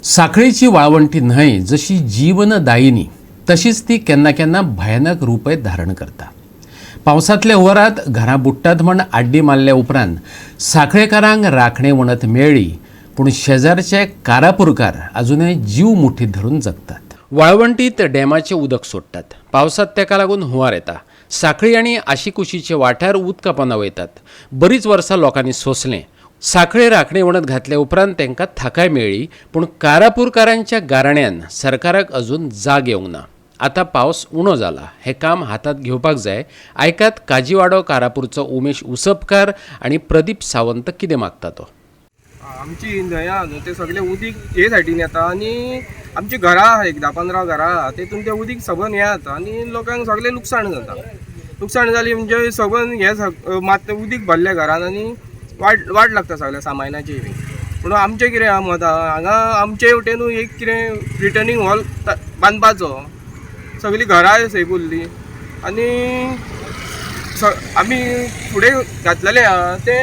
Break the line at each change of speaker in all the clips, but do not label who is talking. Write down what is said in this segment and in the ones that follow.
साखळीची वाळवंटी न्हंय जशी जीवनदायिनी तशीच ती केन्ना केन्ना भयानक रूपय धारण करता। पावसांतल्या वरात घरां बुडटात म्हण आड्डी मारल्या उपरांत साखळेकारांक राखणे वणत मेळ्ळी, पूण शेजारचे कारापुरकार अजूनय जीव मुठीत धरून जगतात। वाळवंटीत डॅमाचें उदक सोडटात, पावसांत तेका लागून हुंवार येता। साखळी आनी आशिकुशीचे वाठार उदका पोंदा वयतात। बरीच वर्सां लोकांनी सोंसलें। साखळे राखणे वणत घातल्या उपरांत तांकां थाकाय मेळ्ळी, पूण कारापुरकारांच्या गाराण्यान सरकाराक अजून जाग येवंक ना। आतां पावस उणो जाला, हें काम हातांत घेवपाक जाय। आयकात काजीवाडो कारापूरचो उमेश उसपकार आनी प्रदीप सावंत कितें मागता तो।
आमची न्हंया ते सगळे उदीक हे सायडीन येता आनी आमची घरां आहा, एक 10-15 घरां आहा, तेतून ते उदीक सबन हे जाता आनी लोकांक सगळे लुकसाण जाता। लुकसाण जाली म्हणजे सबन हे मात उदीक भरले घरान आनी वाट लागता सगळ्या सामानाची बी। पूण आमचें कितें आहा मत हांगा आमचे वटेनूय एक कितें रिटर्निंग हॉल बांदपाचो, सगळीं घरां सैब उरली आनी आमी फुडें घातलेले आहा ते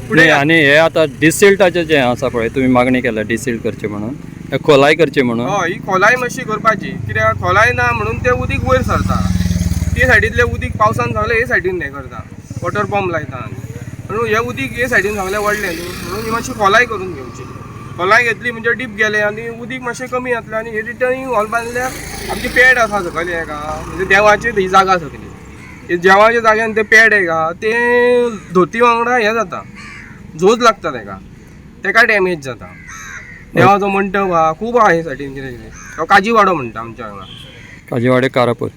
फुडें। आनी हे आतां डिसिल्टाचें जें आसा पळय, तुमी मागणी केल्या डिसिल्ट करचे म्हणून, खोलाय करची म्हणून।
हय, ही खोलाय मातशी करपाची, कित्याक खोलाय ना म्हणून ते उदीक वयर सरता। ते सायडींतले उदीक पावसान सगळें हे सायडीन हें करता, वॉटर पंप लायता म्हणून हे उदीक हे सायडीन सगळें वाडलें न्ही, म्हणून ही मातशी खोलाय करून घेवची। खोलाय घेतली म्हणजे डीप गेले आनी उदीक मातशें कमी जातलें आनी हे रिटर्निंग हॉल बांदल्यार आमची पॅड आसा सकयल हेका, म्हणजे देवाची ही जागा सगळी, हे देवाच्या जाग्यान ते पॅड हेका ते धोती वांगडा हें जाता, झोज लागता तेका डॅमेज जाता। देवाचो मंडप आहा, खूब आहा हे सायडीन कितें कितें, काजीवाडो म्हणटा आमच्या हांगा,
काजीवाडे कारापूर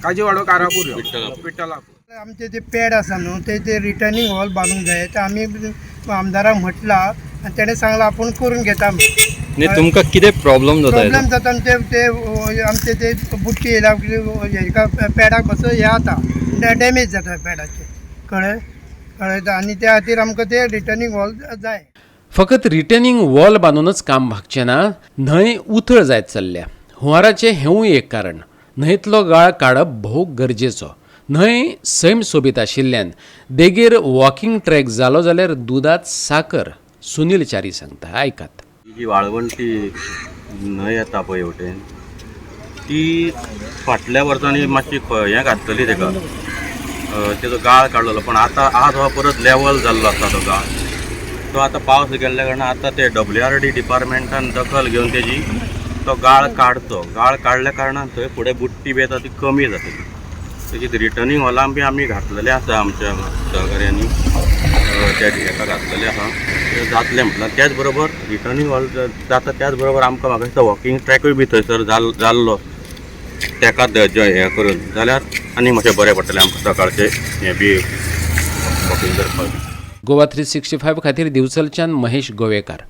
काजीवाडो कारापूर विठ्ठलापूर।
आमचे ते पॅड आसा न्हू, ते रिटर्निंग हॉल बांदूंक जाय, ते आमी आमदाराक म्हटलां आनी तेणें सांगलां आपूण करून घेता।
न्ही, तुमकां कितें प्रॉब्लेम जाता?
प्रॉब्लेम जाता ते आमचे ते बुट्टी येयल्या हेका पॅडाक मातसो हे जाता, डॅमेज जाता पॅडाचे, कळ्ळें आनी त्या खातीर आमकां ते रिटर्निंग हॉल जाय।
फकत रिटर्निंग वॉल बांदूनच काम भागचें ना, न्हंय उथळ जायत चल्ल्या। हुंवाराचें हेंवूय एक कारण। न्हंयतलो गाळ काडप भोव गरजेचो। न्हंय सैम सोबीत आशिल्ल्यान देगेर वॉकिंग ट्रॅक जालो जाल्यार दुदांत साकर, सुनील च्यारी सांगता, आयकात।
जी वाळवंटी न्हंय येता पळय वटेन, ती फाटल्या वर्सांनी मातशी हें घातलेली तेका, तेजो गाळ काडलेलो, पण आतां आज हो परत लेवल जाल्लो आसा तो गाळ। तो आतां पावस गेल्ल्या कारणान आतां ते WRD डिपार्टमेंटान दखल घेवन तेजी तो गाळ काडचो। गाळ काडल्या कारणान थंय फुडें बुट्टी बी येता ती कमी जातली। तेची रिटर्निंग हॉलां बी आमी घातलेले आसा, आमच्या सहकार्यांनी त्या हेका घातलेले आसा, ते जातलें म्हटल्यार। त्याच बरोबर रिटर्निंग हॉल जाता, त्याच बरोबर आमकां म्हाका दिसता वॉकिंग ट्रॅकूय बी थंयसर जाल्लो, तेका हें करून जाल्यार आनी मातशें बरें पडटलें आमकां सकाळचें हें बी वॉकिंग करपाक।
गोवा 365 खातीर दिवचलच्यान महेश गोवेकार।